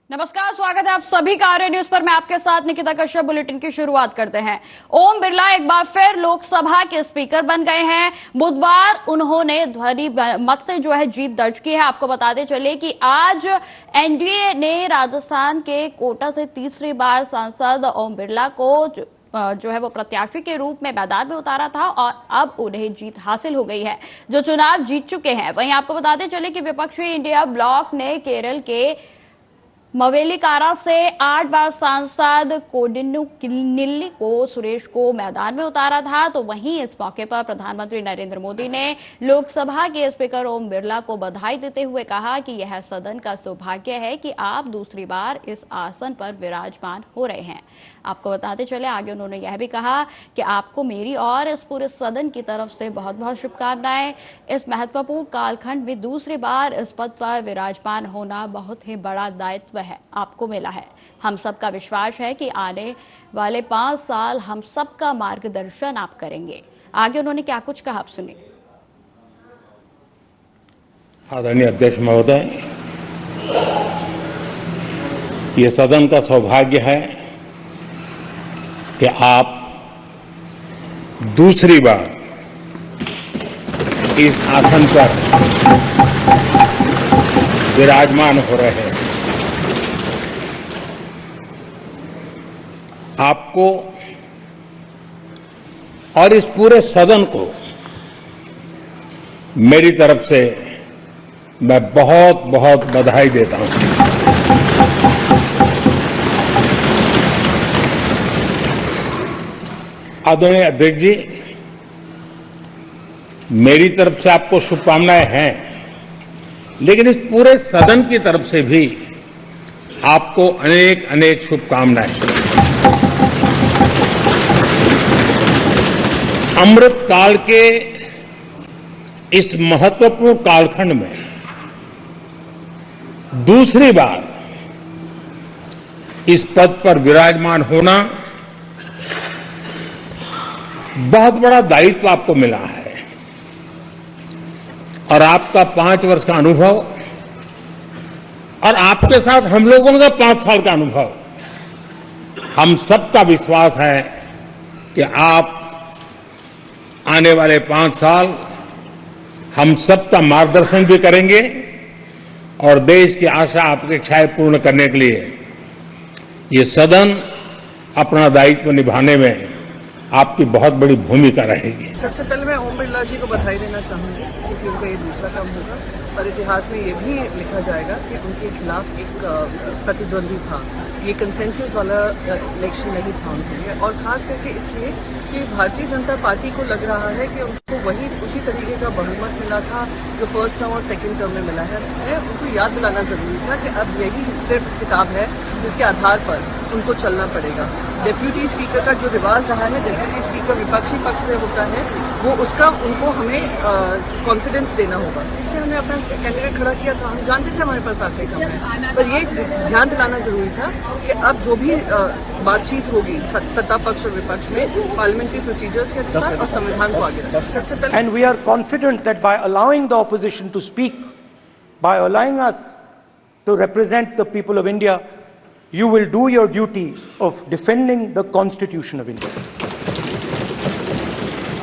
नमस्कार, स्वागत है आप सभी का आर्य न्यूज पर। मैं आपके साथ निकिता कश्यप। बुलेटिन की शुरुआत करते हैं। ओम बिरला एक बार फिर लोकसभा के स्पीकर बन गए हैं। बुधवार उन्होंने ध्वनि मत से जीत दर्ज की है। आपको बताते चले कि आज एनडीए ने राजस्थान के कोटा से तीसरी बार सांसद ओम बिरला को वो प्रत्याशी के रूप में मैदान में उतारा था और अब उन्हें जीत हासिल हो गई है, जो चुनाव जीत चुके हैं। वहीं आपको बताते चले कि विपक्षी इंडिया ब्लॉक ने केरल के मवेलीकारा से 8 बार सांसद कोडिन्नू निल्ली को सुरेश को मैदान में उतारा था। तो वहीं इस मौके पर प्रधानमंत्री नरेंद्र मोदी ने लोकसभा के स्पीकर ओम बिरला को बधाई देते हुए कहा कि यह सदन का सौभाग्य है कि आप दूसरी बार इस आसन पर विराजमान हो रहे हैं। आपको बताते चले आगे उन्होंने यह भी कहा कि आपको मेरी और इस पूरे सदन की तरफ से बहुत बहुत शुभकामनाएं। इस महत्वपूर्ण कालखंड में दूसरी बार इस पद पर विराजमान होना बहुत ही बड़ा दायित्व है, आपको मिला है। हम सबका विश्वास है कि आने वाले 5 साल हम सबका मार्गदर्शन आप करेंगे। आगे उन्होंने क्या कुछ कहा, आप सुनिए। आदरणीय अध्यक्ष महोदय, ये सदन का सौभाग्य है कि आप दूसरी बार इस आसन पर विराजमान हो रहे हैं। आपको और इस पूरे सदन को मेरी तरफ से मैं बहुत बहुत बधाई देता हूं। आदरणीय अध्यक्ष जी, मेरी तरफ से आपको शुभकामनाएं हैं, लेकिन इस पूरे सदन की तरफ से भी आपको अनेक अनेक शुभकामनाएं। अमृत काल के इस महत्वपूर्ण कालखंड में दूसरी बार इस पद पर विराजमान होना बहुत बड़ा दायित्व आपको मिला है और आपका 5 वर्ष का अनुभव और आपके साथ हम लोगों का 5 साल का अनुभव, हम सबका विश्वास है कि आप आने वाले 5 साल हम सबका मार्गदर्शन भी करेंगे और देश की आशा अपेक्षाएं पूर्ण करने के लिए ये सदन अपना दायित्व निभाने में आपकी बहुत बड़ी भूमिका रहेगी। सबसे पहले मैं ओम बिरला जी को बधाई देना चाहूंगी क्योंकि उनका ये दूसरा काम होगा और इतिहास में ये भी लिखा जाएगा कि उनके खिलाफ एक प्रतिद्वंदी था। ये कंसेंसस वाला इलेक्शन नहीं था उनके लिए, और खास करके इसलिए कि भारतीय जनता पार्टी को लग रहा है कि उनको वही उसी तरीके का बहुमत मिला था जो फर्स्ट टर्म और सेकेंड टर्म में मिला है। उनको याद दिलाना जरूरी था कि अब यही सिर्फ किताब है जिसके आधार पर उनको चलना पड़ेगा। डेप्यूटी स्पीकर का जो रिवाज रहा है, डेप्यूटी स्पीकर विपक्षी पक्ष से होता है, वो उसका उनको हमें कॉन्फिडेंस देना होगा। इसलिए हमने अपना कैंडिडेट खड़ा किया था। हम जानते थे हमारे पास आखिरी कम है, पर ये ध्यान दिलाना जरूरी था कि अब जो भी बातचीत होगी सत्ता पक्ष और विपक्ष में पार्लियामेंट्री प्रोसीजर्स के अनुसार और संविधान को आगे रखा। सबसे पहले and we are confident that by allowing the opposition to speak, by allowing us to represent the people of India, you will do your duty of defending the Constitution of India.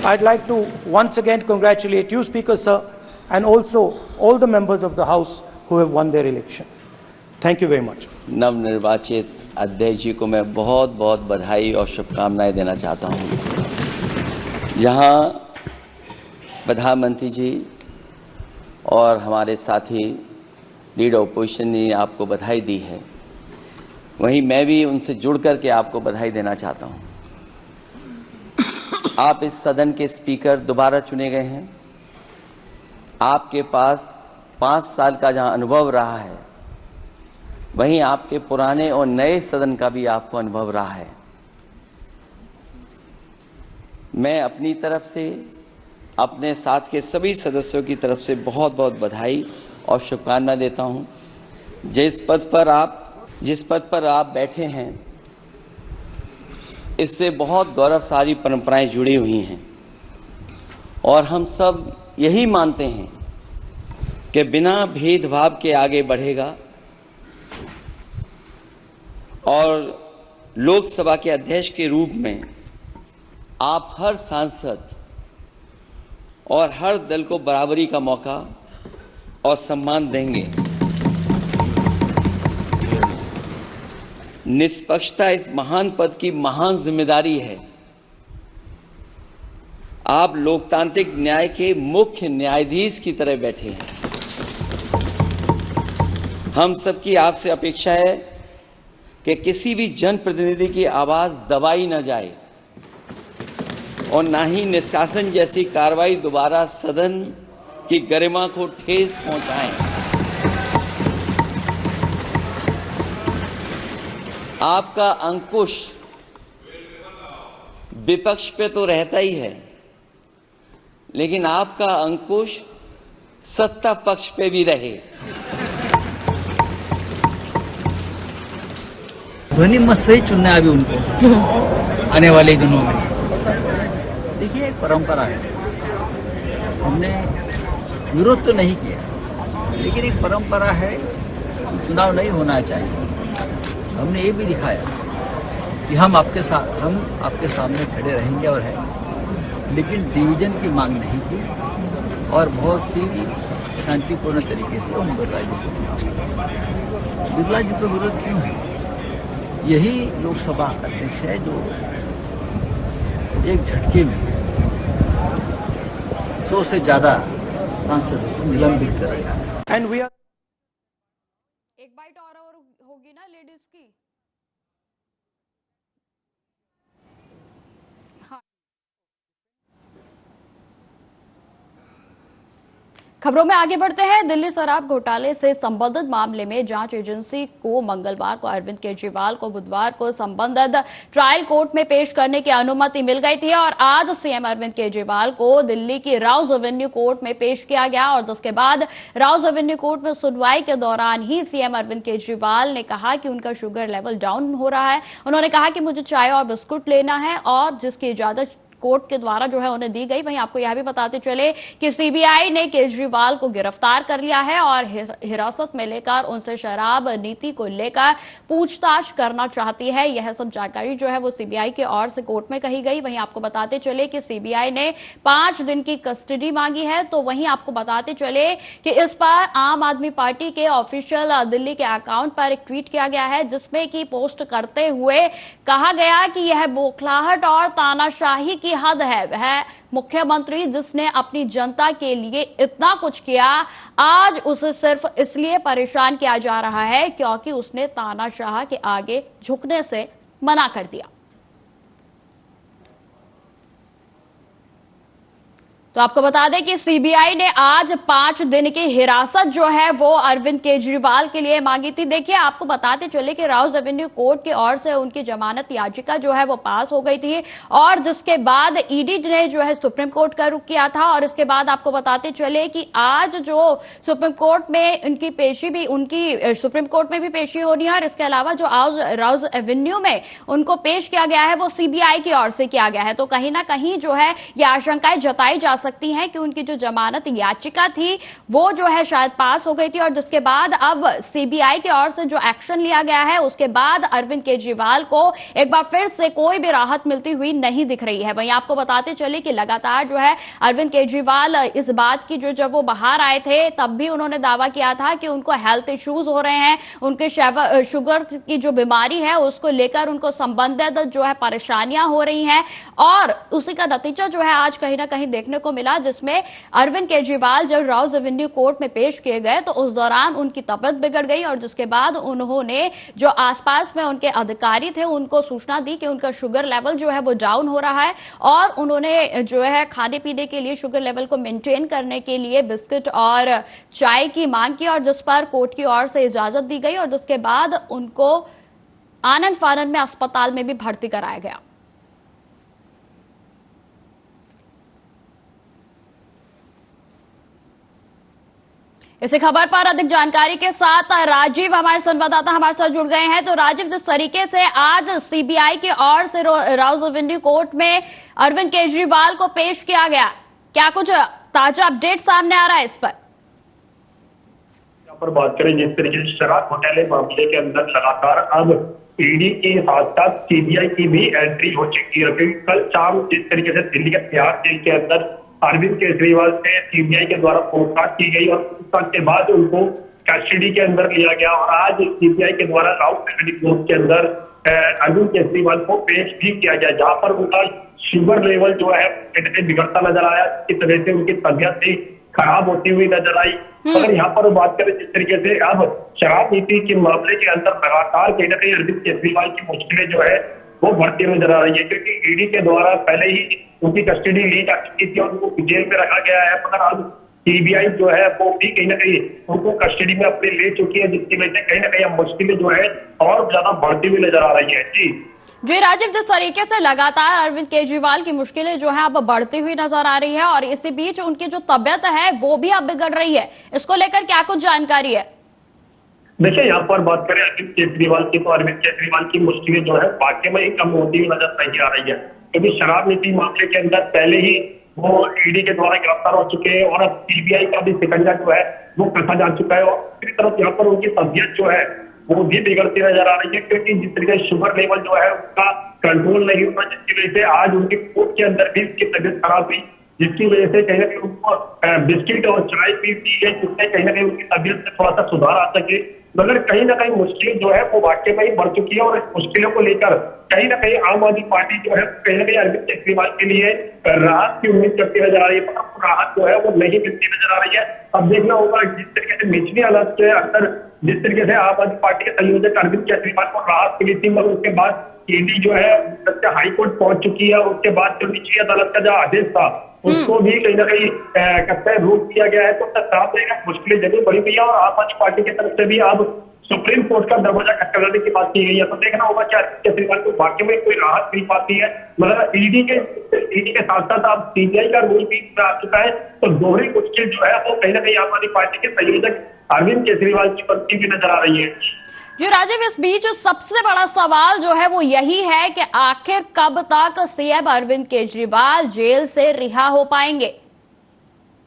I'd like to once again congratulate you, Speaker Sir, and also all the members of the House who have won their election. Thank you very much. नवनिर्वाचित अध्यक्ष जी को मैं बहुत बहुत बधाई और शुभकामनाएं देना चाहता हूं। जहां प्रधानमंत्री जी और हमारे साथी लीडर ऑपोजिशन ने आपको बधाई दी है, वहीं मैं भी उनसे जुड़ करके आपको बधाई देना चाहता हूं। आप इस सदन के स्पीकर दोबारा चुने गए हैं। आपके पास 5 साल का जहां अनुभव रहा है, वहीं आपके पुराने और नए सदन का भी आपको अनुभव रहा है। मैं अपनी तरफ से, अपने साथ के सभी सदस्यों की तरफ से बहुत बहुत बधाई और शुभकामना देता हूं। जिस पद पर आप बैठे हैं, इससे बहुत गौरवशाली परंपराएं जुड़ी हुई हैं और हम सब यही मानते हैं कि बिना भेदभाव के आगे बढ़ेगा और लोकसभा के अध्यक्ष के रूप में आप हर सांसद और हर दल को बराबरी का मौका और सम्मान देंगे। निष्पक्षता इस महान पद की महान जिम्मेदारी है। आप लोकतांत्रिक न्याय के मुख्य न्यायाधीश की तरह बैठे हैं। हम सबकी आपसे अपेक्षा है कि किसी भी जनप्रतिनिधि की आवाज दबाई न जाए और ना ही निष्कासन जैसी कार्रवाई दोबारा सदन की गरिमा को ठेस पहुंचाएं। आपका अंकुश विपक्ष पे तो रहता ही है, लेकिन आपका अंकुश सत्ता पक्ष पे भी रहे। ध्वनि मत से ही चुनना है अभी उनको आने वाले दिनों में। देखिए, एक परंपरा है, हमने विरोध तो नहीं किया, लेकिन एक परंपरा है कि चुनाव नहीं होना चाहिए। हमने ये भी दिखाया कि हम आपके सामने खड़े रहेंगे और हैं, लेकिन डिवीजन की मांग नहीं की और बहुत ही शांतिपूर्ण तरीके से ओम बिरला जी को विरोध क्यों है? यही लोकसभा अध्यक्ष है जो एक झटके में 100 से ज्यादा सांसदों को निलंबित कर रहा है। And we are एक बाइट और होगी ना लेडीज की। खबरों में आगे बढ़ते हैं। दिल्ली शराब घोटाले से संबंधित मामले में जांच एजेंसी को मंगलवार को अरविंद केजरीवाल को बुधवार को संबंधित ट्रायल कोर्ट में पेश करने की अनुमति मिल गई थी और आज सीएम अरविंद केजरीवाल को दिल्ली की राउज एवेन्यू कोर्ट में पेश किया गया और जिसके बाद राउज एवेन्यू कोर्ट में सुनवाई के दौरान ही सीएम अरविंद केजरीवाल ने कहा कि उनका शुगर लेवल डाउन हो रहा है। उन्होंने कहा कि मुझे चाय और बिस्कुट लेना है और जिसकी इजाजत कोर्ट के द्वारा जो है उन्हें दी गई। वहीं आपको यह भी बताते चले कि सीबीआई ने केजरीवाल को गिरफ्तार कर लिया है और हिरासत में लेकर उनसे शराब नीति को लेकर पूछताछ करना चाहती है। यह सब जानकारी जो है वो सीबीआई की ओर से कोर्ट में कही गई। वहीं आपको बताते चले कि सीबीआई ने 5 दिन की कस्टडी मांगी है। तो वहीं आपको बताते चले कि इस पर आम आदमी पार्टी के ऑफिशियल दिल्ली के अकाउंट पर एक ट्वीट किया गया है जिसमें कि पोस्ट करते हुए कहा गया कि यह बौखलाहट और तानाशाही की हद है। वह मुख्यमंत्री जिसने अपनी जनता के लिए इतना कुछ किया, आज उसे सिर्फ इसलिए परेशान किया जा रहा है क्योंकि उसने तानाशाह के आगे झुकने से मना कर दिया। तो आपको बता दें कि सीबीआई ने आज 5 दिन की हिरासत जो है वो अरविंद केजरीवाल के लिए मांगी थी। देखिए, आपको बताते चले कि राउज एवेन्यू कोर्ट की ओर से उनकी जमानत याचिका जो है वो पास हो गई थी और जिसके बाद ईडी ने जो है सुप्रीम कोर्ट का रुख किया था और इसके बाद आपको बताते चले कि आज जो सुप्रीम कोर्ट में उनकी पेशी भी सुप्रीम कोर्ट में भी पेशी होनी है और इसके अलावा जो राउज एवेन्यू में उनको पेश किया गया है वो सीबीआई की ओर से किया गया है। तो कहीं ना कहीं जो है ये आशंकाएं जताई जा सकती हैं कि उनकी जो जमानत याचिका थी वो जो है शायद पास हो गई थी और जिसके बाद अब सीबीआई की ओर से जो एक्शन लिया गया है उसके बाद अरविंद केजरीवाल को एक बार फिर से कोई भी राहत मिलती हुई नहीं दिख रही है। वहीं आपको बताते चले कि लगातार जो है अरविंद केजरीवाल इस बात की जब वो बाहर आए थे तब भी उन्होंने दावा किया था कि उनको हेल्थ इश्यूज हो रहे हैं, उनके शुगर की जो बीमारी है उसको लेकर उनको संबंधित जो है परेशानियां हो रही हैं और उसी का नतीजा जो है आज कहीं ना कहीं देखने को मिला जिसमें अरविंद केजरीवाल जब राउज एवेन्यू कोर्ट में पेश किए गए तो उस दौरान उनकी तबीयत बिगड़ गई और जिसके बाद उन्होंने जो आसपास में उनके अधिकारी थे उनको सूचना दी कि उनका शुगर लेवल जो है वो डाउन हो रहा है और उन्होंने जो है खाने पीने के लिए शुगर लेवल को मेंटेन करने के लिए बिस्किट और चाय की मांग की और जिस पर कोर्ट की ओर से इजाजत दी गई और जिसके बाद उनको आनंद फानन में अस्पताल में भी भर्ती कराया गया। इसी खबर पर अधिक जानकारी के साथ राजीव हमारे संवाददाता हमारे साथ जुड़ गए हैं। तो राजीव, जिस तरीके से आज सीबीआई की ओर से राउज एवेन्यू कोर्ट में अरविंद केजरीवाल को पेश किया गया, क्या कुछ ताजा अपडेट सामने आ रहा है इस पर? पर बात करें जिस तरीके से शराब घोटाले मामले के अंदर लगातार अब ईडी के साथ साथ सीबीआई की भी एंट्री हो चुकी है, क्योंकि कल शाम जिस तरीके से दिल्ली के तिहाड़ जेल के अंदर अरविंद केजरीवाल से सीबीआई के द्वारा पूछताछ की गई और पूछताछ के बाद उनको कस्टडी के अंदर लिया गया और आज सीबीआई के द्वारा राउरकेला कोर्ट के अंदर अरविंद केजरीवाल को पेश भी किया गया, जहां पर उनका शुगर लेवल जो है बिगड़ता नजर आया, इस तरह से उनकी तबियत भी खराब होती हुई नजर आई। अगर यहाँ पर बात करें जिस तरीके से अब शराब नीति के मामले के अंदर लगातार कहीं ना कहीं अरविंद केजरीवाल की मुश्किलें जो है वो बढ़ती हुई नजर आ रही है, क्योंकि ईडी के द्वारा पहले ही उनकी कस्टडी ली जा चुकी थी और उनको जेल में रखा गया है, मगर अब सीबीआई जो है वो भी कहीं ना कहीं उनको कस्टडी में अपने ले चुकी है, जिसकी वजह से कहीं ना कहीं मुश्किलें जो है और ज्यादा बढ़ती हुई नजर आ रही है। जी राजीव, जिस तरीके से लगातार अरविंद केजरीवाल की मुश्किलें जो है अब बढ़ती हुई नजर आ रही है और इसी बीच उनकी जो तबियत है वो भी अब बिगड़ रही है, इसको लेकर क्या कुछ जानकारी है? देखिए, यहाँ पर बात करें अरविंद केजरीवाल की, तो अरविंद केजरीवाल की मुश्किलें जो है वाकई में ही कम होती हुई नजर नहीं आ रही है, क्योंकि शराब नीति मामले के अंदर पहले ही वो ईडी के द्वारा गिरफ्तार हो चुके हैं और अब सीबीआई का भी शिकंजा जो है वो कसा जा चुका है और दूसरी तरफ यहाँ पर उनकी तबियत जो है वो भी बिगड़ती नजर आ रही है, क्योंकि जिस तरीके से शुगर लेवल जो है उसका कंट्रोल नहीं हुआ, जिसकी वजह से आज उनकी कोर्ट के अंदर भी उसकी तबियत खराब हुई, जिसकी वजह से कहीं ना कहीं उनको बिस्किट और चाय पी दी है, जिससे कहीं ना कहीं उनकी तबियत में थोड़ा सा सुधार आ सके। मगर कहीं ना कहीं मुश्किल जो है वो वाकई में ही बढ़ चुकी है और इस मुश्किलों को लेकर कहीं ना कहीं आम आदमी पार्टी जो है कहीं ना कहीं अरविंद केजरीवाल के लिए राहत की उम्मीद करती नजर आ रही है, पर राहत जो है वो नहीं मिलती नजर आ रही है। अब देखना होगा जिस तरीके से निचली हालत के अंदर जिस तरीके से आम आदमी पार्टी के संयोजक अरविंद केजरीवाल को राहत मिली थी, मगर उसके बाद ईडी जो है हाईकोर्ट पहुंच चुकी है, उसके बाद जो निचली अदालत का जो आदेश था उसको भी कहीं ना कहीं कहते रोक दिया गया है, तो साफ रहेगा मुश्किलें जरूर बढ़ी हुई है और आम आदमी पार्टी की तरफ से भी अब सुप्रीम कोर्ट का दरवाजा खटखटाने की बात की गई है। तो देखना होगा कि केजरीवाल को वाकई में कोई राहत मिल पाती है, मगर ईडी के साथ साथ अब सीबीआई का रोल भी आ चुका है, तो दोहरी मुश्किल जो है वो कहीं ना कहीं आम आदमी पार्टी के संयोजक अरविंद केजरीवाल की बनती भी नजर आ रही है। जी राजीव, इस बीच सबसे बड़ा सवाल जो है वो यही है कि आखिर कब तक सीएम अरविंद केजरीवाल जेल से रिहा हो पाएंगे?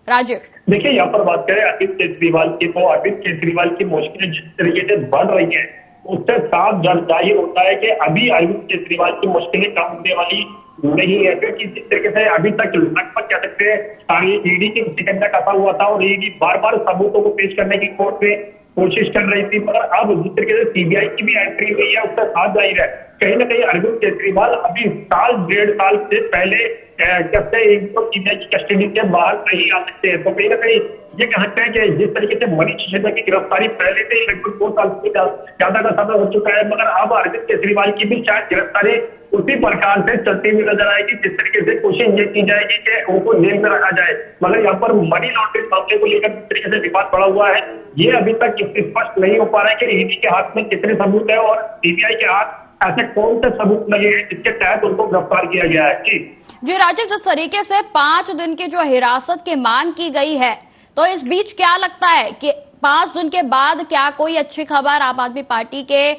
राजीव, देखिए, यहाँ पर बात करें अरविंद केजरीवाल की, तो अरविंद केजरीवाल की मुश्किलें जिस तरीके से बढ़ रही है उससे साफ जाहिर होता है कि अभी अरविंद केजरीवाल की मुश्किलें कम होने वाली नहीं है, क्योंकि जिस तरीके से अभी तक लगभग कह सकते हैं ईडी की शिकंजा कसा हुआ था और ईडी बार बार सबूतों को पेश करने की कोर्ट में कोशिश कर रही थी, मगर अब जिस तरीके से सीबीआई की भी एंट्री हुई है उससे साफ जाहिर है कहीं ना कहीं अरविंद केजरीवाल अभी साल डेढ़ साल से पहले कहते हैं एक तो सीबीआई की कस्टडी से बाहर नहीं आ सकते हैं। तो कहीं ना कहीं ये कह सकते हैं कि जिस तरीके से मनीष सिसोदिया की गिरफ्तारी पहले से ही लगभग 2 साल से ज्यादा का समय हो चुका है, मगर अब अरविंद केजरीवाल की भी शायद गिरफ्तारी उसी प्रकार से चलती हुई नजर आएगी, जिस तरीके से कोशिश ये की जाएगी कि उनको जेल में रखा जाए। मगर यहाँ पर मनी लॉन्ड्रिंग मामले को लेकर जिस तरीके से विवाद पड़ा हुआ है ये अभी तक स्पष्ट नहीं हो पा रहा है कि ईडी के हाथ में कितने सबूत है और सीबीआई के हाथ ऐसे कौन से सबूत लगे हैं जिसके तहत उनको गिरफ्तार किया गया है। जी राजीव, जिस तरीके से 5 दिन की जो हिरासत की मांग की गई है, तो इस बीच क्या लगता है कि 5 दिन के बाद क्या कोई अच्छी खबर आम आदमी पार्टी के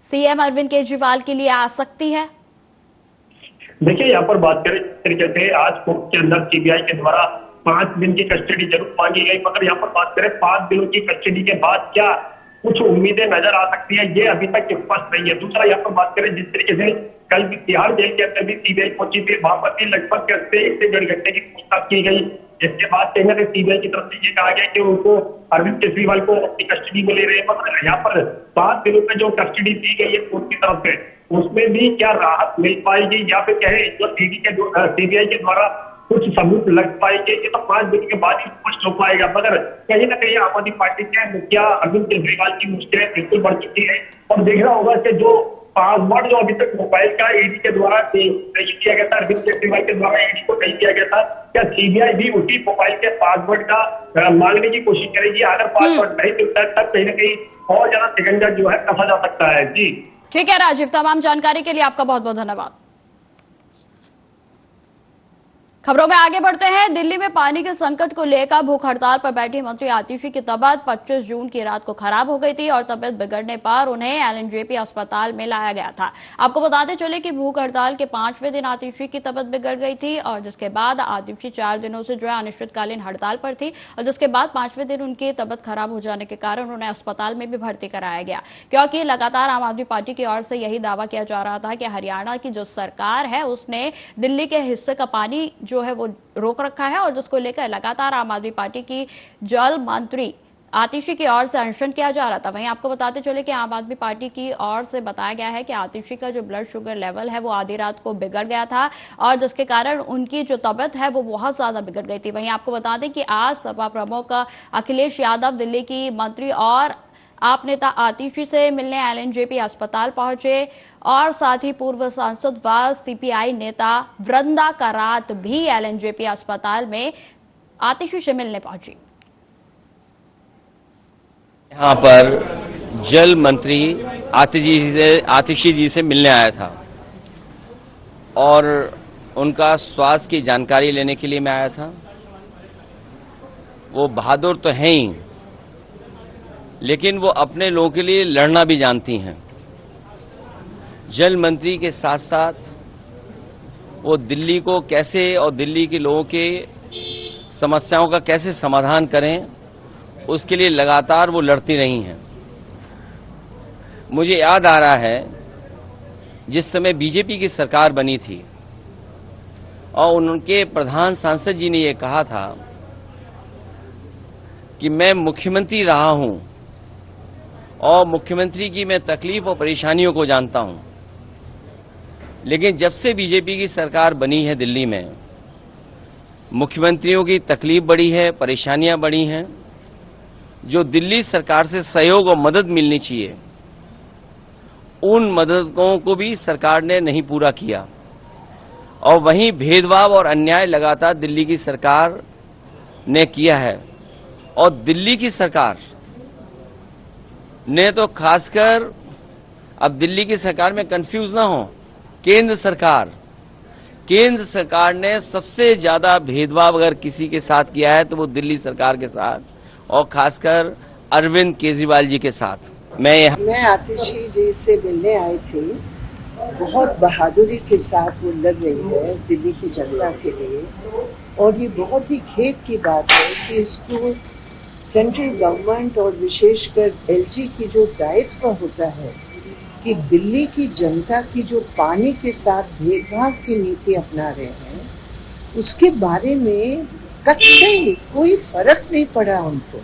सीएम अरविंद केजरीवाल के लिए आ सकती है? देखिए, यहाँ पर बात करें इस तरीके से आज कोर्ट के अंदर सीबीआई के द्वारा 5 दिन की कस्टडी जरूर मांगी गई, मगर यहाँ पर बात करें 5 दिनों की कस्टडी के बाद क्या कुछ उम्मीदें नजर आ सकती है ये अभी तक स्पष्ट नहीं है। दूसरा यहाँ पर बात करें जिस तरीके से कल भी तिहाड़ जेल के अंदर भी सीबीआई पहुंची थी, वहां पर भी लगभग 1 से 1.5 घंटे की पूछताछ की गई, जिसके बाद कहीं ना कहीं सीबीआई की तरफ से ये कहा गया कि उनको अरविंद केजरीवाल को अपनी कस्टडी में ले रहे हैं, मगर यहाँ पर 5 दिनों में जो कस्टडी दी गई है कोर्ट की तरफ से उसमें भी क्या राहत मिल पाएगी या फिर कहे जो सीबीआई के द्वारा कुछ सबूत लग पाएंगे, ये तो 5 दिन के बाद ही स्पष्ट हो पाएगा। मगर कहीं ना कहीं आम आदमी पार्टी के मुखिया अरविंद केजरीवाल की मुश्किलें बिल्कुल बढ़ चुकी है और देखना होगा कि जो पासवर्ड जो अभी तक मोबाइल का ईडी के द्वारा नहीं किया गया था, अरविंद केजरीवाल के द्वारा ईडी को नहीं किया गया था, क्या सीबीआई भी उसी मोबाइल के पासवर्ड का मांगने की कोशिश करेगी? अगर पासवर्ड नहीं मिलता है तब कहीं ना कहीं और ज्यादा शिकंजा जो है कसा जा सकता है। जी ठीक है राजीव, तमाम जानकारी के लिए आपका बहुत बहुत धन्यवाद। खबरों में आगे बढ़ते हैं। दिल्ली में पानी के संकट को लेकर भूख हड़ताल पर बैठी मंत्री आतिशी की तबीयत 25 जून की रात को खराब हो गई थी और तबीयत बिगड़ने पर उन्हें एलएनजेपी अस्पताल में लाया गया था। आपको बताते चले कि भूख हड़ताल के 5वें दिन आतिशी की तबीयत बिगड़ गई थी और जिसके बाद आतिशी 4 दिनों से जो है अनिश्चितकालीन हड़ताल पर थी और जिसके बाद 5वें दिन उनकी तबीयत खराब हो जाने के कारण उन्हें अस्पताल में भी भर्ती कराया गया, क्योंकि लगातार आम आदमी पार्टी की ओर से यही दावा किया जा रहा था कि हरियाणा की जो सरकार है उसने दिल्ली के हिस्से का पानी जो है वो रोक रखा है और जिसको लेकर लगातार आम आदमी पार्टी की जल मंत्री आतिशी की ओर से अनशन किया जा रहा था। वहीं आपको बताते चले कि आम आदमी पार्टी की ओर से बताया गया है कि आतिशी का जो ब्लड शुगर लेवल है वो आधी रात को बिगड़ गया था और जिसके कारण उनकी जो तबीयत है वो बहुत ज्यादा बिगड़ गई थी। वहीं आपको बता दें कि आज सपा प्रमुख अखिलेश यादव दिल्ली की मंत्री और आप नेता आतिशी से मिलने एलएनजेपी अस्पताल पहुंचे और साथ ही पूर्व सांसद व सीपीआई नेता वृंदा करात भी एलएनजेपी अस्पताल में आतिशी से मिलने पहुंची। यहाँ पर जल मंत्री आतिशी जी से मिलने आया था और उनका स्वास्थ्य की जानकारी लेने के लिए मैं आया था। वो बहादुर तो हैं ही, लेकिन वो अपने लोगों के लिए लड़ना भी जानती हैं। जल मंत्री के साथ साथ वो दिल्ली को कैसे और दिल्ली के लोगों के समस्याओं का कैसे समाधान करें, उसके लिए लगातार वो लड़ती रही हैं। मुझे याद आ रहा है जिस समय बीजेपी की सरकार बनी थी और उनके प्रधान सांसद जी ने ये कहा था कि मैं मुख्यमंत्री रहा हूं और मुख्यमंत्री की मैं तकलीफ और परेशानियों को जानता हूं, लेकिन जब से बीजेपी की सरकार बनी है दिल्ली में, मुख्यमंत्रियों की तकलीफ बढ़ी है, परेशानियां बढ़ी हैं। जो दिल्ली सरकार से सहयोग और मदद मिलनी चाहिए, उन मददों को भी सरकार ने नहीं पूरा किया और वहीं भेदभाव और अन्याय लगातार दिल्ली की सरकार ने किया है। और दिल्ली की सरकार ने तो खासकर, अब दिल्ली की सरकार में कंफ्यूज ना हो, केंद्र सरकार ने सबसे ज्यादा भेदभाव अगर किसी के साथ किया है तो वो दिल्ली सरकार के साथ और खासकर अरविंद केजरीवाल जी के साथ। मैं आतिशी जी से मिलने आई थी। बहुत बहादुरी के साथ वो लड़ रही है दिल्ली की जनता के लिए और ये बहुत ही खेद की बात है कि इसको सेंट्रल गवर्नमेंट और विशेषकर एलजी की जो दायित्व होता है कि दिल्ली की जनता की जो पानी के साथ भेदभाव की नीति अपना रहे हैं, उसके बारे में कतई कोई फर्क नहीं पड़ा उनको,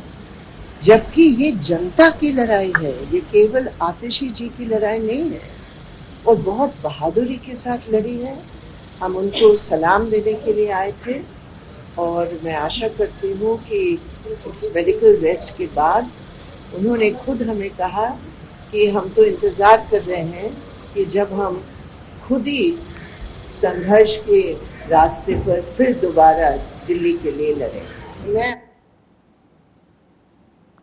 जबकि ये जनता की लड़ाई है, ये केवल आतिशी जी की लड़ाई नहीं है और बहुत बहादुरी के साथ लड़ी है। हम उनको सलाम देने के लिए आए थे और मैं आशा करती हूँ कि इस मेडिकल रेस्ट के बाद उन्होंने खुद हमें कहा कि हम तो इंतज़ार कर रहे हैं कि जब हम खुद ही संघर्ष के रास्ते पर फिर दोबारा दिल्ली के लिए लड़ें।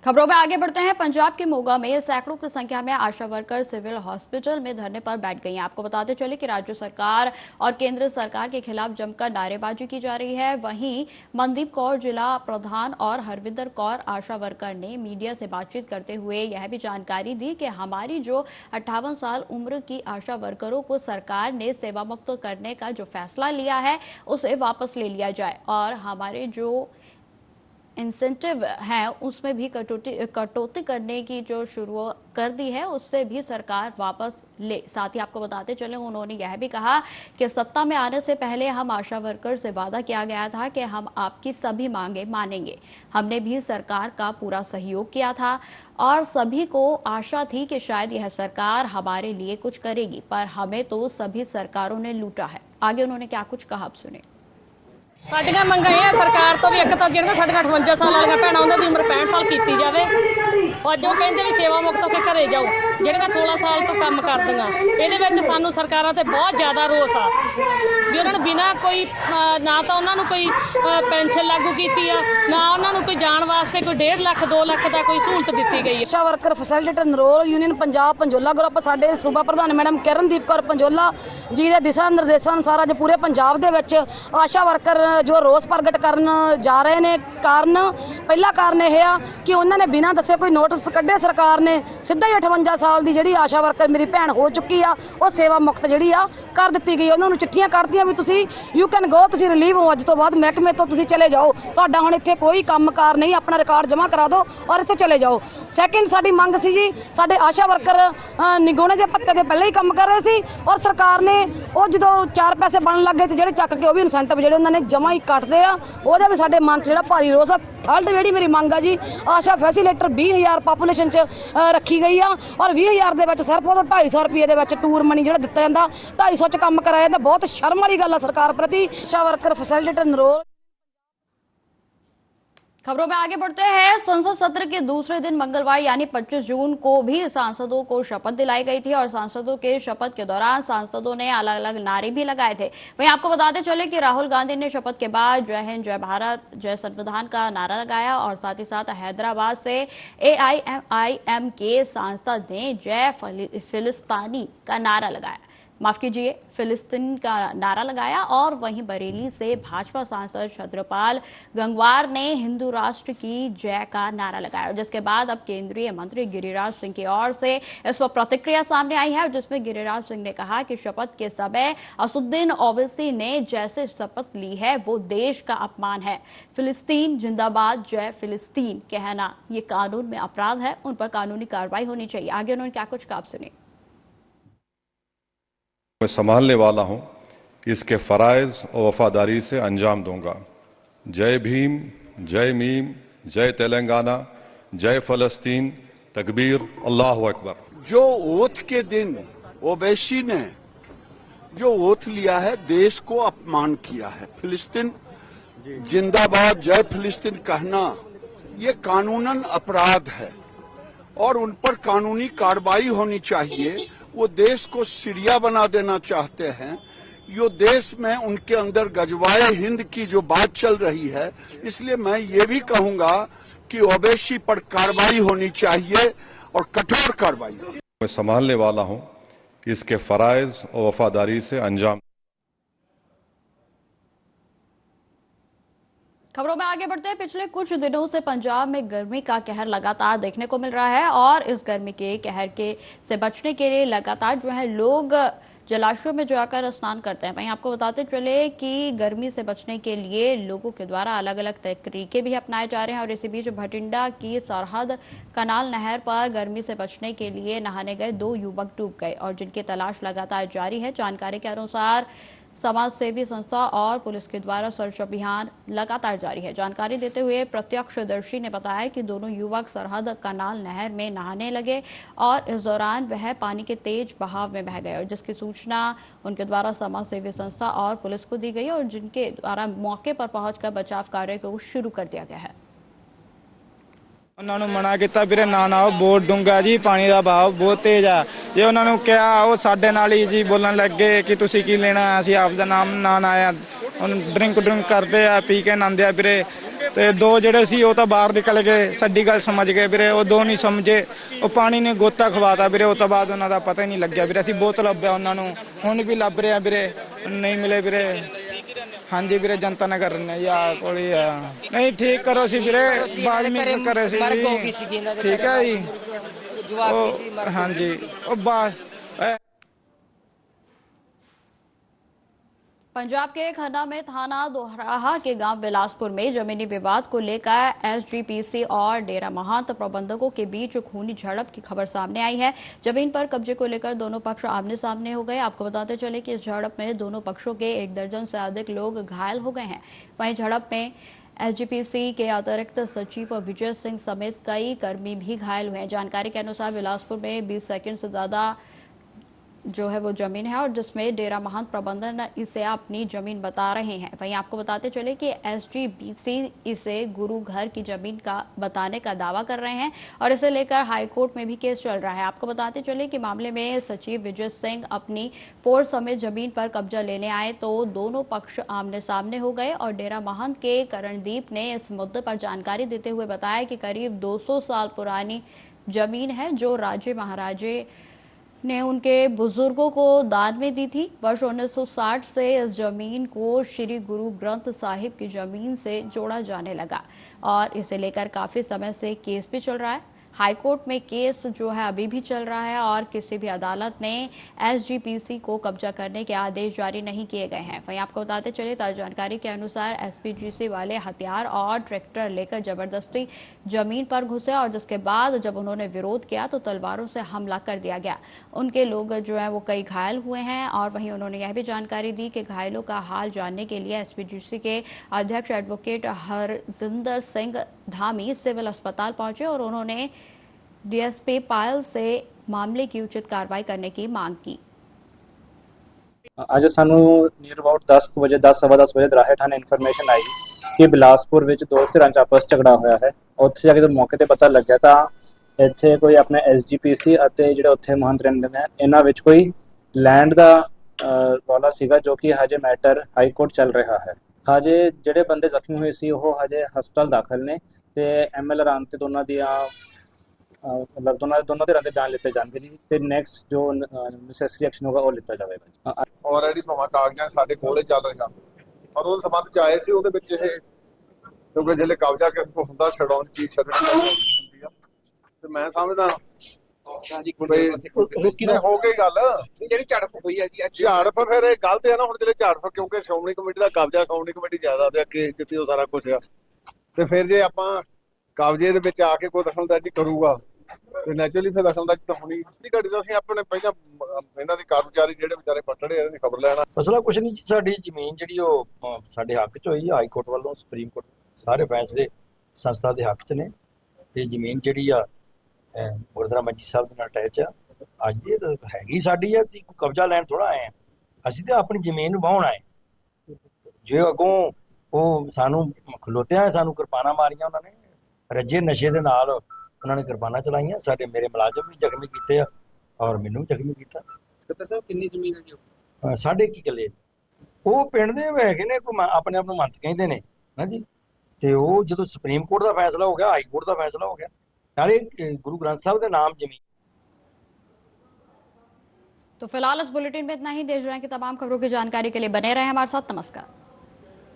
खबरों में आगे बढ़ते हैं। पंजाब के मोगा में सैकड़ों की संख्या में आशा वर्कर सिविल हॉस्पिटल में धरने पर बैठ गई हैं। आपको बताते चले कि राज्य सरकार और केंद्र सरकार के खिलाफ जमकर नारेबाजी की जा रही है। वहीं मनदीप कौर जिला प्रधान और हरविंदर कौर आशा वर्कर ने मीडिया से बातचीत करते हुए यह भी जानकारी दी कि हमारी जो 58 साल उम्र की आशा वर्करों को सरकार ने सेवा मुक्त करने का जो फैसला लिया है उसे वापस ले लिया जाए और हमारे जो इंसेंटिव है उसमें भी कटौती करने की जो शुरू कर दी है उससे भी सरकार वापस ले। साथ ही आपको बताते चले उन्होंने यह भी कहा कि सत्ता में आने से पहले हम आशा वर्कर से वादा किया गया था कि हम आपकी सभी मांगे मानेंगे। हमने भी सरकार का पूरा सहयोग किया था और सभी को आशा थी कि शायद यह सरकार हमारे लिए कुछ करेगी, पर हमें तो सभी सरकारों ने लूटा है। आगे उन्होंने क्या कुछ कहा, आप सुने। साडियां मंगां ये सरकार तो भी एक तो जिहड़ियां साडियां 58 साल वालियां भैणां उन्हां दी उम्र 65 साल कीती जावे और जो कहंदे भी सेवा मुक्त हो के घरे जाओ। ਜਿਹੜੀਆਂ 16 ਸਾਲ ਤੋਂ ਕੰਮ ਕਰਦੀਆਂ। ਇਹਦੇ ਵਿੱਚ ਸਾਨੂੰ ਸਰਕਾਰਾਂ ਤੇ ਬਹੁਤ ਜ਼ਿਆਦਾ ਰੋਸ ਆ ਵੀ ਉਹਨਾਂ ਨੂੰ ਬਿਨਾਂ ਕੋਈ ਨਾ ਤਾਂ ਉਹਨਾਂ ਨੂੰ ਕੋਈ ਪੈਨਸ਼ਨ ਲਾਗੂ ਕੀਤੀ ਆ, ਨਾ ਉਹਨਾਂ ਨੂੰ ਕੋਈ ਜਾਣ ਵਾਸਤੇ ਕੋਈ 1.5 ਲੱਖ 2 ਲੱਖ ਦਾ ਕੋਈ ਸਹੂਲਤ ਦਿੱਤੀ ਗਈ ਹੈ। ਆਸ਼ਾ ਵਰਕਰ ਫੈਸਿਲਿਟੇਟਰ ਨਰੋਲ ਯੂਨੀਅਨ ਪੰਜਾਬ ਪੰਜੋਲਾ ਗਰੁੱਪ ਸਾਡੇ ਸੂਬਾ ਪ੍ਰਧਾਨ ਮੈਡਮ ਕਿਰਨਦੀਪ ਕੌਰ ਪੰਜੋਲਾ ਜੀ ਦੇ ਦਿਸ਼ਾ ਨਿਰਦੇਸ਼ਾਂ ਅਨੁਸਾਰ ਅੱਜ ਪੂਰੇ ਪੰਜਾਬ ਦੇ ਵਿੱਚ ਆਸ਼ਾ ਵਰਕਰ ਜੋ ਰੋਸ ਪ੍ਰਗਟ ਕਰਨ ਜਾ ਰਹੇ ਨੇ। ਪਹਿਲਾ ਕਾਰਨ ਇਹ ਆ ਕਿ ਉਹਨਾਂ ਨੇ ਬਿਨਾਂ ਦੱਸੇ ਕੋਈ ਨੋਟਿਸ ਕੱਢੇ ਸਰਕਾਰ ਨੇ ਸਿੱਧਾ ਹੀ 58 ਸਾਲ ਦੀ ਜਿਹੜੀ ਆਸ਼ਾ ਵਰਕਰ ਮੇਰੀ ਭੈਣ ਹੋ ਚੁੱਕੀ ਆ ਉਹ ਸੇਵਾ ਮੁਕਤ ਜਿਹੜੀ ਆ ਕਰ ਦਿੱਤੀ ਗਈ। ਉਹਨਾਂ ਨੂੰ ਚਿੱਠੀਆਂ ਕੱਢਦੀਆਂ ਵੀ ਤੁਸੀਂ ਯੂ ਕੈਨ ਗੋ, ਤੁਸੀਂ ਰਿਲੀਵ ਹੋ, ਅੱਜ ਤੋਂ ਬਾਅਦ ਮਹਿਕਮੇ ਤੋਂ ਤੁਸੀਂ ਚਲੇ ਜਾਓ, ਤੁਹਾਡਾ ਹੁਣ ਇੱਥੇ ਕੋਈ ਕੰਮਕਾਰ ਨਹੀਂ, ਆਪਣਾ ਰਿਕਾਰਡ ਜਮ੍ਹਾਂ ਕਰਾ ਦਿਓ ਔਰ ਇੱਥੋਂ ਚਲੇ ਜਾਓ। ਸੈਕਿੰਡ ਸਾਡੀ ਮੰਗ ਸੀ ਜੀ, ਸਾਡੇ ਆਸ਼ਾ ਵਰਕਰ ਨਿਗੋਣੇ ਦੇ ਪੱਤੇ ਤੇ ਪਹਿਲਾਂ ਹੀ ਕੰਮ ਕਰ ਰਹੇ ਸੀ ਔਰ ਸਰਕਾਰ ਨੇ ਉਹ ਜਦੋਂ 4 ਪੈਸੇ ਬਣਨ ਲੱਗੇ ਤੇ ਜਿਹੜੇ ਚੱਕ ਕੇ ਉਹ ਵੀ ਇਨਸੈਂਟਿਵ ਜਿਹੜੇ ਉਹਨਾਂ ਨੇ ਜਮ੍ਹਾਂ ਹੀ ਕੱਟਦੇ ਆ, ਉਹਦੇ ਵੀ ਸਾਡੇ ਮਨ 'ਚ ਜਿਹੜਾ ਭਾਰੀ ਰੋਸ ਆ। ਥਰਡ ਜਿਹੜੀ ਮੇਰੀ ਮੰਗ ਆ ਜੀ, ਆਸ਼ਾ ਫੈਸਿਲਿਟੇਟਰ 20,000 ਪਾਪੂਲੇਸ਼ਨ 'ਚ ਰੱਖੀ ਗਈ ਆ ਔਰ 20,000 ਦੇ ਵਿੱਚ ਸਿਰਫ ਉਹ 250 ਰੁਪਏ ਦੇ ਵਿੱਚ ਟੂਰ ਮਨੀ ਜਿਹੜਾ ਦਿੱਤਾ ਜਾਂਦਾ, 250 'ਚ ਕੰਮ ਕਰਾਇਆ ਜਾਂਦਾ। ਬਹੁਤ ਸ਼ਰਮ ਵਾਲੀ ਗੱਲ ਆ सरकार प्रति। आशा वर्कर फैसिलिटेटर नरोल। खबरों में आगे बढ़ते हैं। संसद सत्र के दूसरे दिन मंगलवार यानी 25 जून को भी सांसदों को शपथ दिलाई गई थी और सांसदों के शपथ के दौरान सांसदों ने अलग अलग नारे भी लगाए थे। वहीं आपको बताते चले कि राहुल गांधी ने शपथ के बाद जय हिंद, जय भारत, जय संविधान का नारा लगाया और साथ ही साथ हैदराबाद से AIM के सांसद ने जय फिलिस्तीनी का नारा लगाया, माफ कीजिए, फिलिस्तीन का नारा लगाया। और वहीं बरेली से भाजपा सांसद छत्रपाल गंगवार ने हिंदू राष्ट्र की जय का नारा लगाया, जिसके बाद अब केंद्रीय मंत्री गिरिराज सिंह की ओर से इस पर प्रतिक्रिया सामने आई है, जिसमें गिरिराज सिंह ने कहा कि शपथ के समय असदुद्दीन ओवैसी ने जैसे शपथ ली है वो देश का अपमान है। फिलिस्तीन जिंदाबाद, जय फिलिस्तीन कहना ये कानून में अपराध है, उन पर कानूनी कार्रवाई होनी चाहिए। आगे उन्होंने क्या कुछ कहा, आप सुनिए। मैं संभालने वाला हूं, इसके फराइज और वफादारी से अंजाम दूंगा। जय भीम, जय मीम, जय तेलंगाना, जय फलस्तीन, तकबीर, अल्लाह अकबर। जो ओथ के दिन ओवैसी ने जो ओथ लिया है, देश को अपमान किया है। फिलिस्तीन जिंदाबाद, जय फिलिस्तीन कहना ये कानूनन अपराध है और उन पर कानूनी कार्रवाई होनी चाहिए। वो देश को सीरिया बना देना चाहते हैं। यो देश में उनके अंदर गजवाए हिंद की जो बात चल रही है, इसलिए मैं ये भी कहूंगा कि ओवैसी पर कार्रवाई होनी चाहिए और कठोर कार्रवाई। मैं संभालने वाला हूं, इसके फराइज और वफादारी से अंजाम। खबरों में आगे बढ़ते हैं। पिछले कुछ दिनों से पंजाब में गर्मी का कहर लगातार देखने को मिल रहा है और इस गर्मी के कहर से बचने के लिए लगातार जो है लोग जलाशयों में जाकर स्नान करते हैं। वहीं आपको बताते चले कि गर्मी से बचने के लिए लोगों के द्वारा अलग अलग तरीके भी अपनाए जा रहे हैं और इसी बीच भटिंडा की सरहद कनाल नहर पर गर्मी से बचने के लिए नहाने गए 2 युवक डूब गए और जिनकी तलाश लगातार जारी है। जानकारी के अनुसार समाज सेवी संस्था और पुलिस के द्वारा सर्च अभियान लगातार जारी है। जानकारी देते हुए प्रत्यक्षदर्शी ने बताया कि दोनों युवक सरहद कनाल नहर में नहाने लगे और इस दौरान वह पानी के तेज बहाव में बह गए और जिसकी सूचना उनके द्वारा समाज सेवी संस्था और पुलिस को दी गई और जिनके द्वारा मौके पर पहुंचकर बचाव कार्य को शुरू कर दिया गया है। ਉਹਨਾਂ ਨੂੰ ਮਨਾ ਕੀਤਾ ਵੀਰੇ ਨਾ ਨਾਓ, ਬਹੁਤ ਡੂੰਘਾ ਜੀ, ਪਾਣੀ ਦਾ ਬਹਾਵ ਬਹੁਤ ਤੇਜ਼ ਆ। ਜੇ ਉਹਨਾਂ ਨੂੰ ਕਿਹਾ ਉਹ ਸਾਡੇ ਨਾਲ ਹੀ ਜੀ ਬੋਲਣ ਲੱਗੇ ਕਿ ਤੁਸੀਂ ਕੀ ਲੈਣਾ, ਅਸੀਂ ਆਪ ਦਾ ਨਾਮ ਨਾ ਆਇਆ। ਹੁਣ ਡਰਿੰਕ ਕਰਦੇ ਆ, ਪੀ ਕੇ ਨਹਾਉਂਦੇ ਆ ਵੀਰੇ। ਤੇ 2 ਜਿਹੜੇ ਸੀ ਉਹ ਤਾਂ ਬਾਹਰ ਨਿਕਲ ਗਏ, ਸਾਡੀ ਗੱਲ ਸਮਝ ਗਏ ਵੀਰੇ। ਉਹ 2 ਨਹੀਂ ਸਮਝੇ, ਉਹ ਪਾਣੀ ਨੇ ਗੋਤਾ ਖਵਾਤਾ ਵੀਰੇ। ਉਹ ਤੋਂ ਬਾਅਦ ਉਹਨਾਂ ਦਾ ਪਤਾ ਹੀ ਨਹੀਂ ਲੱਗਿਆ ਵੀਰੇ। ਅਸੀਂ ਬਹੁਤ ਲੱਭਿਆ ਉਹਨਾਂ ਨੂੰ, ਹੁਣ ਵੀ ਲੱਭ ਰਹੇ ਆ ਵੀਰੇ, ਨਹੀਂ ਮਿਲੇ ਵੀਰੇ। हाँ जी वीरे, जनता नगर ने या कोई नहीं ठीक करो सी वीरे, बाद में करे सी ठीक है जी। हाँ जी पंजाब के खन्ना में थाना दोहराहा के गांव बिलासपुर में जमीनी विवाद को लेकर एसजीपीसी और डेरा महंत प्रबंधकों के बीच खूनी झड़प की खबर सामने आई है। जमीन पर कब्जे को लेकर दोनों पक्ष आमने सामने हो गए। आपको बताते चले कि इस झड़प में दोनों पक्षों के 1 दर्जन से अधिक लोग घायल हो गए हैं। वहीं झड़प में एसजीपीसी के अतिरिक्त सचिव विजय सिंह समेत कई कर्मी भी घायल हुए हैं। जानकारी के अनुसार बिलासपुर में 20 सेकंड से ज्यादा जो है वो जमीन है और जिसमें डेरा महंत प्रबंधन इसे अपनी जमीन बता रहे हैं। वहीं आपको बताते चले कि SGPC इसे गुरु घर की जमीन का बताने का दावा कर रहे हैं और इसे लेकर हाईकोर्ट में भी केस चल रहा है। आपको बताते चले कि मामले में सचिव विजय सिंह अपनी फोर्स समेत जमीन पर कब्जा लेने आए तो दोनों पक्ष आमने सामने हो गए और डेरा महंत के करणदीप ने इस मुद्दे पर जानकारी देते हुए बताया कि करीब 200 साल पुरानी जमीन है जो राजे महाराजे ने उनके बुजुर्गों को दान में दी थी। वर्ष 1960 से इस जमीन को श्री गुरु ग्रंथ साहिब की जमीन से जोड़ा जाने लगा और इसे लेकर काफी समय से केस भी चल रहा है। हाईकोर्ट में केस जो है अभी भी चल रहा है और किसी भी अदालत ने SGPC को कब्जा करने के आदेश जारी नहीं किए गए हैं। वहीं आपको बताते चले ताजा जानकारी के अनुसार SPGC वाले हथियार और ट्रैक्टर लेकर जबरदस्ती जमीन पर घुसे और जिसके बाद जब उन्होंने विरोध किया तो तलवारों से हमला कर दिया गया। उनके लोग जो है वो कई घायल हुए हैं और वहीं उन्होंने यह भी जानकारी दी कि घायलों का हाल जानने के लिए SPGC के अध्यक्ष एडवोकेट हरजिंदर सिंह धामी सिविल अस्पताल पहुंचे और उन्होंने DSP पायल से मामले की उचित कार्रवाई करने की मांग की। ਅੱਜ ਸਾਨੂੰ ਨੀਅਰ ਅਬਾਊਟ 10 ਵਜੇ 10:15 ਵਜੇ ਦਰਾਹੇ ਥਾਣੇ ਇਨਫੋਰਮੇਸ਼ਨ ਆਈ ਕਿ ਬਿਲਾਸਪੁਰ ਵਿੱਚ ਦੋ ਧਿਰਾਂ 'ਚ ਆਪਸ ਝਗੜਾ ਹੋਇਆ ਹੈ। ਉੱਥੇ ਜਾ ਕੇ ਜਦੋਂ ਮੌਕੇ ਤੇ ਪਤਾ ਲੱਗਿਆ ਤਾਂ ਇੱਥੇ ਕੋਈ ਆਪਣੇ SGPC ਅਤੇ ਜਿਹੜੇ ਉੱਥੇ ਮਹੰਤ ਰਹਿੰਦੇ ਨੇ ਇਹਨਾਂ ਵਿੱਚ ਕੋਈ ਲੈਂਡ ਦਾ ਰੌਲਾ ਸੀਗਾ ਜੋ ਕਿ ਹਜੇ ਮੈਟਰ ਹਾਈ ਕੋਰਟ ਚੱਲ ਰਿਹਾ ਹੈ। ਹਜੇ ਜਿਹੜੇ ਬੰਦੇ ਜ਼ਖਮੀ ਹੋਏ ਸੀ ਉਹ ਹਜੇ ਹਸਪਤਾਲ ਦਾਖਲ ਨੇ ਤੇ MLR ਆਉਣ ਤੇ ਦੋਨਾਂ ਦੀਆਂ मतलब दोनों ਧਿਰਾਂ ਦੇ ਬਿਆਨ ਲਿੱਤੇ ਜਾਣਗੇ ਜੀ ਤੇ ਨੈਕਸਟ ਜੋ ਨੈਸੈਸਰੀ ਐਕਸ਼ਨ ਹੋਗਾ ਉਹ ਲਿੱਤਾ ਜਾਵੇਗਾ ਜੀ। ਆਲਰੇਡੀ ਭਾਵੇਂ ਕਾਗਜ਼ਾਂ ਸਾਡੇ ਕੋਲੇ ਚੱਲ ਰਿਹਾ ਪਰ ਉਹਦੇ ਸੰਬੰਧ ਚ ਆਏ ਸੀ ਉਹਦੇ ਵਿੱਚ ਇਹ ਕਿਉਂਕਿ ਜਿਹੜੇ ਕਬਜ਼ਾ ਕਿਸੇ ਕੋ ਹੁੰਦਾ ਛਡਾਉਣ ਦੀ ਚੀਜ਼ ਛੱਡਣੀ ਹੁੰਦੀ ਆ ਤੇ ਮੈਂ ਸਮਝਦਾ ਰੁਕੀ ਨੇ ਹੋ ਗਈ ਗੱਲ ਜਿਹੜੀ ਝੜਪ ਹੋਈ ਹੈ ਜੀ ਝੜਪ ਫਿਰ ਇਹ ਗਲਤ ਹੈ ਨਾ ਹੁਣ ਜਿਹੜੇ ਝੜਪ ਕਿਉਂਕਿ ਸ਼੍ਰੋਮਣੀ ਕਮੇਟੀ ਦਾ ਕਬਜ਼ਾ ਸ਼੍ਰੋਮਣੀ ਕਮੇਟੀ ਜ਼ਿਆਦਾ ਤੇ ਅੱਗੇ ਜਿੱਥੇ ਉਹ ਸਾਰਾ ਕੁਝ ਆ ਤੇ ਫਿਰ ਜੇ ਆਪਾਂ ਕਬਜ਼ੇ ਦੇ ਵਿੱਚ ਆ ਕੇ ਕੋਈ ਦਖਲਅੰਦਾਜ਼ੀ ਕਰੂਗਾ ਤੇ ਨੈਚੁਰਲੀ ਫਿਰ ਦਖਲਅੰਦਾਜ਼ੀ ਤਾਂ ਹੋਣੀ ਦੀ ਘੜੀ ਤਾਂ ਅਸੀਂ ਆਪਣੇ ਪਹਿਲਾਂ ਇਹਨਾਂ ਦੇ ਕਰਮਚਾਰੀ ਜਿਹੜੇ ਵਿਚਾਰੇ ਪੱਟੜੇ ਇਹਨਾਂ ਦੀ ਖਬਰ ਲੈਣਾ। ਮਸਲਾ ਕੁਛ ਨਹੀਂ ਜੀ, ਸਾਡੀ ਜ਼ਮੀਨ ਜਿਹੜੀ ਉਹ ਸਾਡੇ ਹੱਕ 'ਚ ਹੋਈ ਹਾਈ ਕੋਰਟ ਵੱਲੋਂ ਸੁਪਰੀਮ ਕੋਰਟ ਸਾਰੇ ਫੈਸਲੇ ਸੰਸਥਾ ਦੇ ਹੱਕ 'ਚ ਨੇ। ਇਹ ਜ਼ਮੀਨ ਜਿਹੜੀ ਆ ਗੁਰਦੁਆਰਾ ਮੰਜੀ ਸਾਹਿਬ ਦੇ ਨਾਲ ਅਟੈਚ ਆ। ਅੱਜ ਦੀ ਤਾਂ ਹੈਗੀ ਸਾਡੀ ਆ, ਅਸੀਂ ਕੋਈ ਕਬਜ਼ਾ ਲੈਣ ਥੋੜਾ ਆਏ ਆ, ਅਸੀਂ ਤਾਂ ਆਪਣੀ ਜ਼ਮੀਨ ਨੂੰ ਵਾਹੁਣ ਆਏ। ਜੇ ਅੱਗੋਂ ਉਹ ਸਾਨੂੰ ਖਲੋਤਿਆਂ ਸਾਨੂੰ ਕਿਰਪਾਨਾਂ ਮਾਰੀਆਂ ਉਹਨਾਂ ਨੇ ਰੱਜੇ ਨਸ਼ੇ ਦੇ ਨਾਲ ਉਹਨਾਂ ਨੇ ਕਿਰਪਾਨਾਂ ਚਲਾਈਆਂ। ਸਾਡੇ ਮੇਰੇ ਮੁਲਾਜ਼ਮ ਵੀ ਜ਼ਖਮੀ ਕੀਤੇ ਆ ਔਰ ਮੈਨੂੰ ਵੀ ਜ਼ਖਮੀ ਕੀਤਾ। ਸਕੱਤਰ ਸਾਹਿਬ ਕਿੰਨੀ ਜ਼ਮੀਨ ਹੈ ਜੀ? 2.5 ਕਿੱਲੇ। ਉਹ ਪਿੰਡ ਦੇ ਹੈਗੇ ਨੇ, ਕੋਈ ਆਪਣੇ ਆਪ ਨੂੰ ਮੰਤ ਕਹਿੰਦੇ ਨੇ ਨਾ ਜੀ। ਤੇ ਉਹ ਜਦੋਂ ਸੁਪਰੀਮ ਕੋਰਟ ਦਾ ਫੈਸਲਾ ਹੋ ਗਿਆ, ਹਾਈ ਕੋਰਟ ਦਾ ਫੈਸਲਾ ਹੋ ਗਿਆ, ਨਾਲੇ गुरु ग्रंथ साहब के नाम जमीन। तो फिलहाल इस बुलेटिन में इतना ही। देश दुनिया की तमाम खबरों की जानकारी के लिए बने रहे हमारे साथ। नमस्कार।